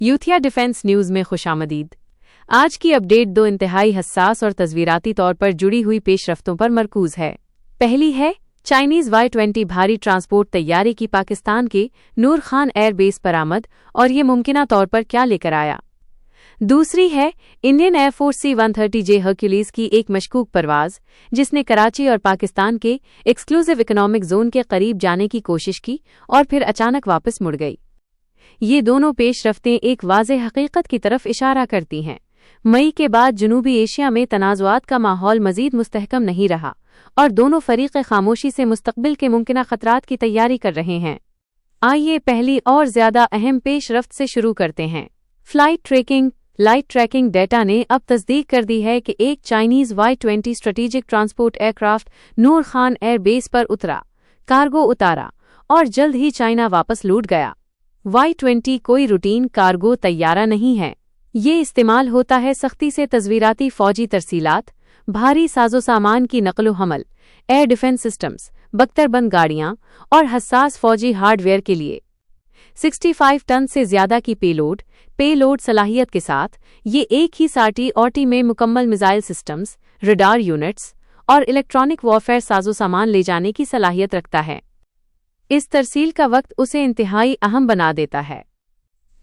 यूथिया defence news में खुशामदीद। आज की अपडेट दो इंतहाई हसास और तस्वीराती तौर पर जुड़ी हुई पेशरफ्तों पर मरकूज है। पहली है चाइनीज Y-20 भारी ट्रांसपोर्ट तैयारी की पाकिस्तान के नूर खान एयर बेस पर आमद और ये मुमकिना तौर पर क्या लेकर आया। दूसरी है इंडियन एयरफोर्स C-130J हर्क्यूलिस की एक मशकूक परवाज जिसने कराची और पाकिस्तान के एक्सक्लूसिव इकोनॉमिक जोन के करीब जाने की कोशिश की और फिर अचानक वापस मुड़ गई। ये दोनों पेशरफ्तें एक वाज़ेह हकीकत की तरफ इशारा करती हैं। मई के बाद जनूबी एशिया में तनाज़ुआत का माहौल मज़ीद मुस्तहकम नहीं रहा और दोनों फरीक़ खामोशी से मुस्तक़बिल के मुमकिना ख़तरात की तैयारी कर रहे हैं। आइए पहली और ज़्यादा अहम पेशरफ्त से शुरू करते हैं। लाइट ट्रैकिंग डेटा ने अब तस्दीक कर दी है कि एक Chinese Y-20 strategic transport aircraft Nur Khan air base पर उतरा, कार्गो उतारा और जल्द ही चाइना वापस लौट गया। Y-20 कोई रूटीन कार्गो तैयारा नहीं है। ये इस्तेमाल होता है सख्ती से तस्वीराती फौजी तरसीलात, भारी साजो सामान की नकलो हमल, एयर डिफेंस सिस्टम्स, बख्तरबंद गाड़ियां और हसास फौजी हार्डवेयर के लिए। 65 टन से ज्यादा की पेलोड सलाहियत के साथ ये एक ही साटी में मुकम्मल मिसाइल सिस्टम्स, रडार यूनिट्स और इलेक्ट्रॉनिक वॉरफेयर साजो सामान ले जाने की सलाहियत रखता है। इस तरसील का वक्त उसे इंतहाई अहम बना देता है।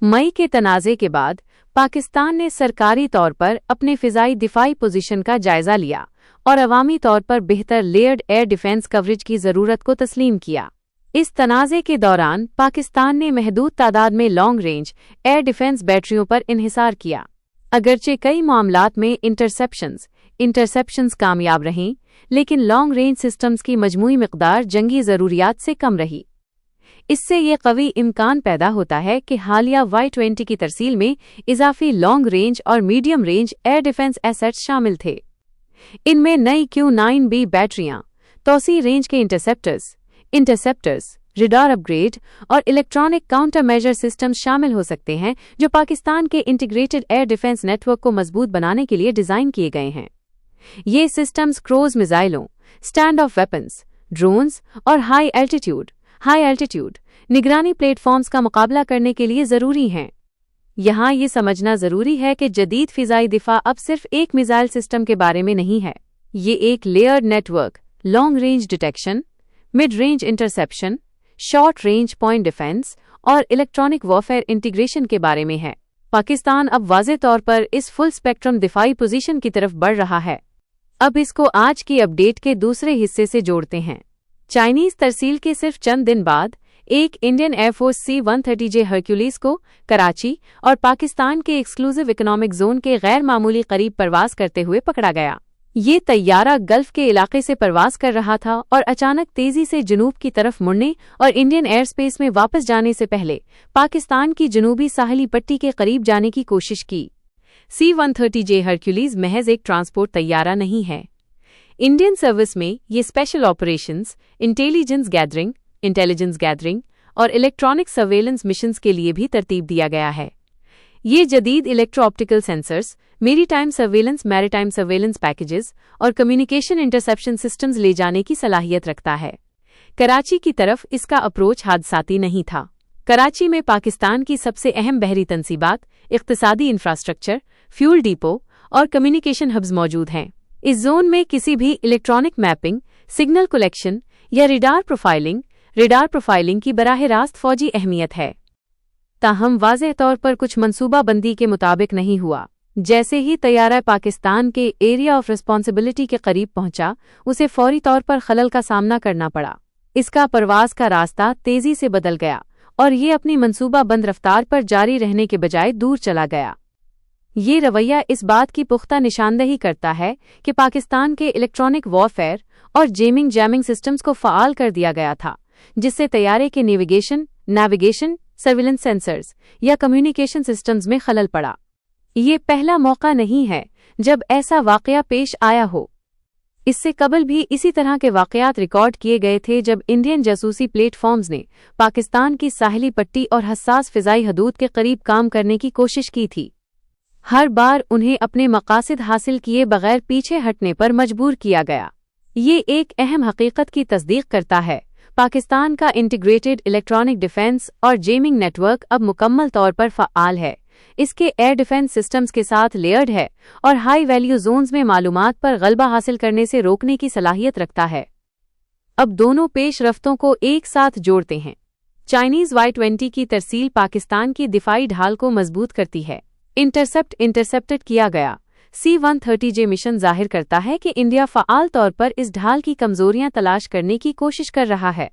मई के तनाज़े के बाद पाकिस्तान ने सरकारी तौर पर अपने फ़िज़ाई दिफाई पोजीशन का जायज़ा लिया और अवामी तौर पर बेहतर लेयर्ड एयर डिफेंस कवरेज की ज़रूरत को तस्लीम किया। इस तनाज़े के दौरान पाकिस्तान ने महदूद तादाद में लॉन्ग रेंज एयर डिफेंस बैटरियों पर इन्हिसार किया। अगरचे कई मामलात में इंटरसेप्शंस कामयाब रहीं, लेकिन लॉन्ग रेंज सिस्टम्स की मजमूई मिक़दार जंगी ज़रूरियात से कम रही। इससे ये कवी इम्कान पैदा होता है कि हालिया Y-20 की तरसील में इजाफी लॉन्ग रेंज और medium range air defence assets शामिल थे। इनमें नई Q-9B बैटरियां, तौसी रेंज के इंटरसेप्टर्स, रडार अपग्रेड और इलेक्ट्रॉनिक काउंटर मेजर सिस्टम्स शामिल हो सकते हैं, जो पाकिस्तान के इंटीग्रेटेड एयर डिफेंस नेटवर्क को मजबूत बनाने के लिए डिज़ाइन किए गए हैं। ये सिस्टम्स क्रूज मिसाइलों, स्टैंड ऑफ वेपन्स, ड्रोन्स और हाई एल्टीट्यूड निगरानी प्लेटफॉर्म्स का मुकाबला करने के लिए ज़रूरी हैं। यहाँ ये समझना ज़रूरी है कि जदीद फ़िज़ाई दिफा अब सिर्फ एक मिसाइल सिस्टम के बारे में नहीं है। ये एक layered network, long range detection, mid range interception, short range point defence और इलेक्ट्रॉनिक वॉरफेयर इंटीग्रेशन के बारे में है। पाकिस्तान अब वाज़े तौर पर इस फुल स्पेक्ट्रम दिफाई पोजीशन की तरफ बढ़ रहा है। अब इसको आज की अपडेट के दूसरे हिस्से से जोड़ते हैं। चाइनीज़ तरसील के सिर्फ चंद दिन बाद एक इंडियन एयरफोर्स C-130J हर्क्यूलिस को कराची और पाकिस्तान के एक्सक्लूसिव इकोनॉमिक जोन के गैर मामूली करीब परवाज करते हुए पकड़ा गया। ये तैयारा गल्फ के इलाके से परवाज कर रहा था और अचानक तेजी से जनूब की तरफ मुड़ने और इंडियन एयर स्पेस में वापस जाने से पहले पाकिस्तान की जनूबी साहली पट्टी के करीब जाने की कोशिश की। C-130J हर्क्यूलिस महज एक ट्रांसपोर्ट तैयारा नहीं है। इंडियन सर्विस में ये स्पेशल ऑपरेशंस, इंटेलिजेंस गैदरिंग और इलेक्ट्रॉनिक सर्वेलेंस मिशंस के लिए भी तरतीब दिया गया है। ये जदीद electro optical sensors, maritime surveillance packages और कम्युनिकेशन इंटरसेप्शन सिस्टम्स ले जाने की सलाहियत रखता है। कराची की तरफ इसका अप्रोच हादसाती नहीं था। कराची में पाकिस्तान की सबसे अहम बहरी तनसीबात, इक़्तिसादी इंफ्रास्ट्रक्चर, फ्यूल डिपो और कम्युनिकेशन हब्स मौजूद हैं। इस जोन में किसी भी इलेक्ट्रॉनिक मैपिंग, सिग्नल कलेक्शन या रडार प्रोफाइलिंग की बराह रास्त फौजी अहमियत है। ताहम वाज़ेह तौर पर कुछ मंसूबाबंदी के मुताबिक नहीं हुआ। जैसे ही तैयारा पाकिस्तान के एरिया ऑफ रिस्पॉन्सिबिलिटी के करीब पहुंचा, उसे फौरी तौर पर खलल का सामना करना पड़ा। इसका परवाज का रास्ता तेजी से बदल गया और ये अपनी मंसूबाबंद रफ्तार पर जारी रहने के बजाय दूर चला गया। ये रवैया इस बात की पुख्ता निशानदही करता है कि पाकिस्तान के इलेक्ट्रॉनिक वॉरफेयर और जैमिंग सिस्टम्स को फ़आल कर दिया गया था, जिससे तैयारे के नेविगेशन, सर्विलेंस सेंसर्स या कम्युनिकेशन सिस्टम्स में खलल पड़ा। ये पहला मौका नहीं है जब ऐसा वाक़या पेश आया हो। इससे कबल भी इसी तरह के वाक़यात रिकॉर्ड किए गए थे, जब इंडियन जासूसी प्लेटफॉर्म्स ने पाकिस्तान की साहिली पट्टी और हसास फ़िज़ाई हदूद के करीब काम करने की कोशिश की थी। हर बार उन्हें अपने मकासद हासिल किए बगैर पीछे हटने पर मजबूर किया गया। ये एक अहम हकीकत की तस्दीक करता है। पाकिस्तान का इंटीग्रेटेड इलेक्ट्रॉनिक डिफेंस और जेमिंग नेटवर्क अब मुकम्मल तौर पर फ़आल है, इसके एयर डिफेंस सिस्टम्स के साथ लेयर्ड है और हाई वैल्यू जोन्स में मालूमात पर गलबा हासिल करने से रोकने की सलाहियत रखता है। अब दोनों पेशरफ्तों को एक साथ जोड़ते हैं। चाइनीज Y-20 की तरसील पाकिस्तान की दिफाई ढाल को मजबूत करती है। इंटरसेप्टेड किया गया C-130J मिशन जाहिर करता है कि इंडिया फ़आल तौर पर इस ढाल की कमजोरियां तलाश करने की कोशिश कर रहा है।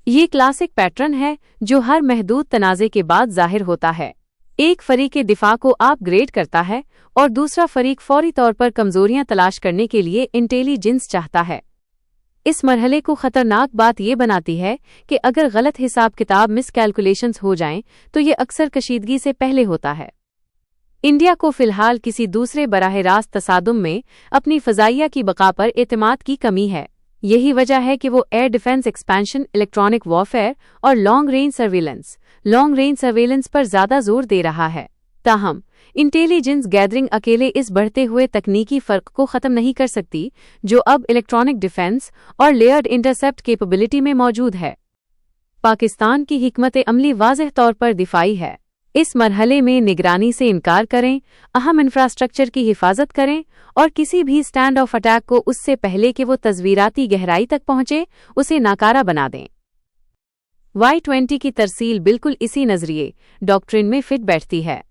ये क्लासिक पैटर्न है जो हर महदूद तनाज़े के बाद जाहिर होता है। एक फरीक दिफा को अपग्रेड करता है और दूसरा फरीक फौरी तौर पर कमजोरियां तलाश करने के लिए इंटेलिजेंस चाहता है। इस मरहले को खतरनाक बात ये बनाती है कि अगर गलत हिसाब किताब मिसकैलकुलेशंस हो जाएं तो ये अक्सर कशीदगी से पहले होता है। इंडिया को फिलहाल किसी दूसरे बराह रास्त तसादुम में अपनी फ़ज़ाइया की बका पर एतमाद की कमी है। यही वजह है कि वो air defence expansion, electronic warfare और लॉन्ग रेंज सर्वेलेंस पर ज़्यादा जोर दे रहा है। ताहम इंटेलिजेंस गैदरिंग अकेले इस बढ़ते हुए तकनीकी फ़र्क को ख़त्म नहीं कर सकती जो अब इलेक्ट्रॉनिक डिफेंस और लेयर्ड इंटरसेप्ट कैपेबिलिटी में मौजूद है। पाकिस्तान की हिकमत अमली वाज़ेह तौर पर दिफाई है। इस मरहले में निगरानी से इनकार करें, अहम इंफ्रास्ट्रक्चर की हिफाजत करें और किसी भी स्टैंड ऑफ अटैक को उससे पहले कि वो तस्वीराती गहराई तक पहुंचे उसे नाकारा बना दें। Y-20 की तरसील बिल्कुल इसी नजरिए डॉक्ट्रिन में फिट बैठती है।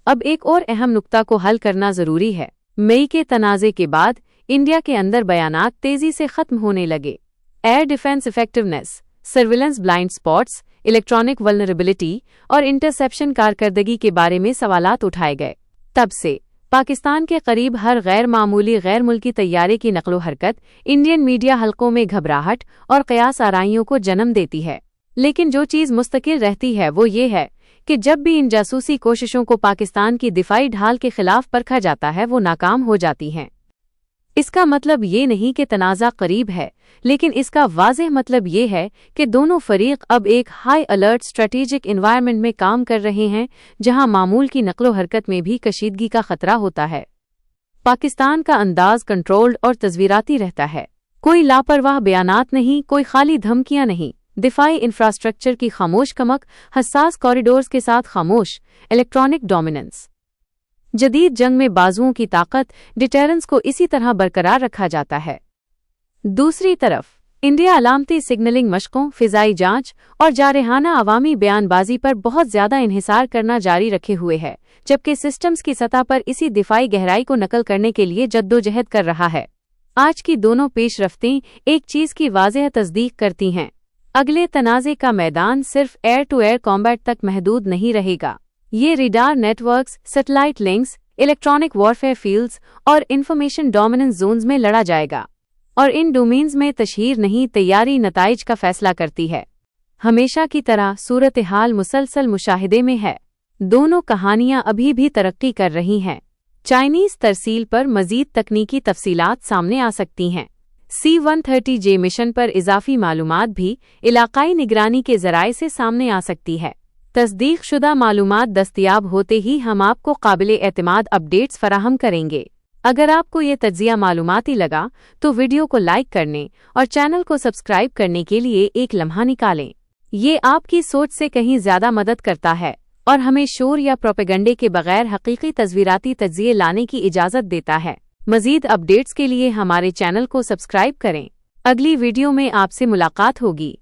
अब एक और अहम नुक्ता को हल करना जरूरी है। मई के तनाज़े के बाद इंडिया के अंदर बयानात तेजी से खत्म होने लगे। Air defence effectiveness, surveillance blind spots, electronic vulnerability और इंटरसेप्शन कारकर्दगी के बारे में सवालात उठाए गए। तब से पाकिस्तान के करीब हर गैर मामूली गैर मुल्की तैयारे की नकलो हरकत इंडियन मीडिया हलकों में घबराहट और कयास आराइयों को जन्म देती है। लेकिन जो चीज़ मुस्तकिल रहती है वो ये है कि जब भी इन जासूसी कोशिशों को पाकिस्तान की दिफाई ढाल के खिलाफ परखा जाता है वो नाकाम हो जाती हैं। इसका मतलब ये नहीं कि तनाज़ा करीब है, लेकिन इसका वाज़ेह मतलब ये है कि दोनों फरीक अब एक हाई अलर्ट स्ट्रेटेजिक एनवायरनमेंट में काम कर रहे हैं जहां मामूल की नकलो हरकत में भी कशीदगी का खतरा होता है। पाकिस्तान का अंदाज कंट्रोल्ड और तस्वीराती रहता है। कोई लापरवाह बयानात नहीं, कोई खाली धमकियां नहीं। दिफाई इंफ्रास्ट्रक्चर की खामोश कमक, हसास कॉरिडोर्स के साथ खामोश इलेक्ट्रॉनिक डोमिनेंस। जदीद जंग में बाजुओं की ताकत, डिटेरेंस को इसी तरह बरकरार रखा जाता है। दूसरी तरफ इंडिया अलामती सिग्नलिंग मशकों, फिजाई जांच और जारहाना अवामी बयानबाजी पर बहुत ज्यादा इन्हिसार करना जारी रखे हुए है, जबकि सिस्टम्स की सतह पर इसी दिफाई गहराई को नकल करने के लिए जद्दोजहद कर रहा है। आज की दोनों पेशरफ्तें एक चीज की वाज़ेह तस्दीक करती हैं, अगले तनाज़े का मैदान सिर्फ एयर टू एयर कॉम्बैट तक महदूद नहीं रहेगा। ये radar networks, satellite links, electronic warfare fields और इंफॉर्मेशन डोमिनेंस जोन्स में लड़ा जाएगा। और इन डोमेन्स में तशहीर नहीं, तैयारी नताइज का फैसला करती है। हमेशा की तरह सूरत हाल मुसलसल मुशाहिदे में है। दोनों कहानियां अभी भी तरक्की कर रही हैं। चाइनीज तरसील पर मजीद तकनीकी तफसीलात सामने आ सकती हैं। C-130J मिशन पर इजाफी मालूमात भी इलाकाई निगरानी के ज़राए से सामने आ सकती है। तस्दीक शुदा मालूमात दस्तयाब होते ही हम आपको काबिले एतमाद अपडेट्स फराहम करेंगे। अगर आपको ये तज्जिया मालूमाती लगा तो वीडियो को लाइक करने और चैनल को सब्सक्राइब करने के लिए एक लम्हा निकालें। ये आपकी सोच से कहीं ज्यादा मदद करता है और हमें शोर या प्रोपेगंडे के बगैर हकीकी तस्वीराती तज्जिए लाने की इजाज़त देता है। मजीद अपडेट्स के लिए हमारे चैनल को सब्सक्राइब करें। अगली वीडियो में आपसे मुलाकात होगी।